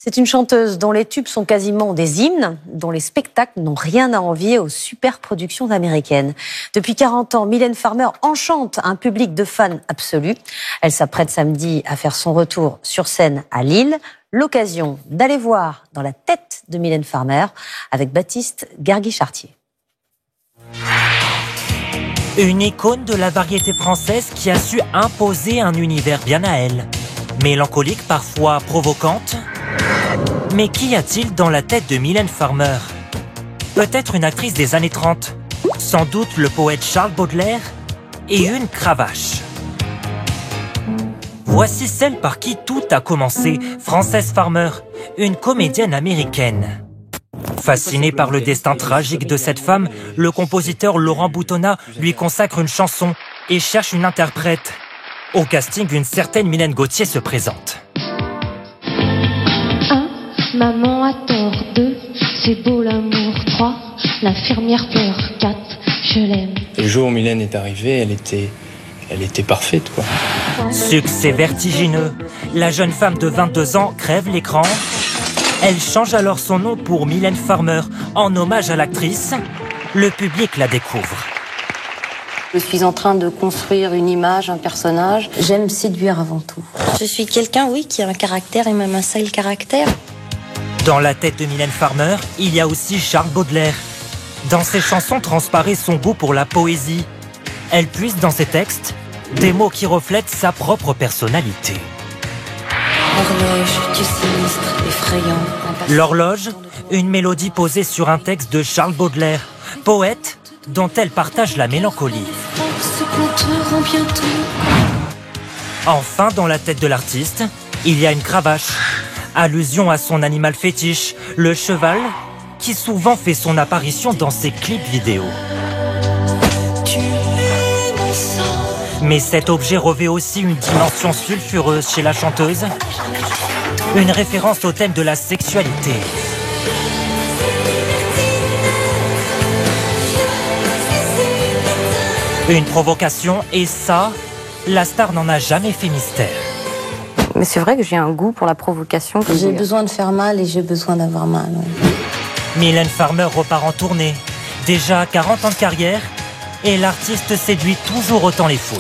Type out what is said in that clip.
C'est une chanteuse dont les tubes sont quasiment des hymnes, dont les spectacles n'ont rien à envier aux super-productions américaines. Depuis 40 ans, Mylène Farmer enchante un public de fans absolus. Elle s'apprête samedi à faire son retour sur scène à Lille. L'occasion d'aller voir dans la tête de Mylène Farmer avec Baptiste Garguy-Chartier. Une icône de la variété française qui a su imposer un univers bien à elle. Mélancolique, parfois provocante. Mais qu'y a-t-il dans la tête de Mylène Farmer? Peut-être une actrice des années 30, sans doute le poète Charles Baudelaire et une cravache. Voici celle par qui tout a commencé, Frances Farmer, une comédienne américaine. Fasciné par le destin tragique de cette femme, le compositeur Laurent Boutonnat lui consacre une chanson et cherche une interprète. Au casting, une certaine Mylène Gauthier se présente. Maman a tort, 2, c'est beau l'amour, 3, l'infirmière pleure, 4, je l'aime. Le jour où Mylène est arrivée, elle était parfaite, quoi. Succès vertigineux. La jeune femme de 22 ans crève l'écran. Elle change alors son nom pour Mylène Farmer, en hommage à l'actrice. Le public la découvre. Je suis en train de construire une image, un personnage. J'aime séduire avant tout. Je suis quelqu'un, oui, qui a un caractère et même un sale caractère. Dans la tête de Mylène Farmer, il y a aussi Charles Baudelaire. Dans ses chansons transparaît son goût pour la poésie. Elle puise dans ses textes des mots qui reflètent sa propre personnalité. Horloge, tu sinistre, effrayant. L'horloge, une mélodie posée sur un texte de Charles Baudelaire, poète dont elle partage la mélancolie. Enfin, dans la tête de l'artiste, il y a une cravache. Allusion à son animal fétiche, le cheval, qui souvent fait son apparition dans ses clips vidéo. Mais cet objet revêt aussi une dimension sulfureuse chez la chanteuse, une référence au thème de la sexualité. Une provocation, et ça, la star n'en a jamais fait mystère. Mais c'est vrai que j'ai un goût pour la provocation. J'ai besoin de faire mal et j'ai besoin d'avoir mal. Ouais. Mylène Farmer repart en tournée. Déjà 40 ans de carrière, et l'artiste séduit toujours autant les foules.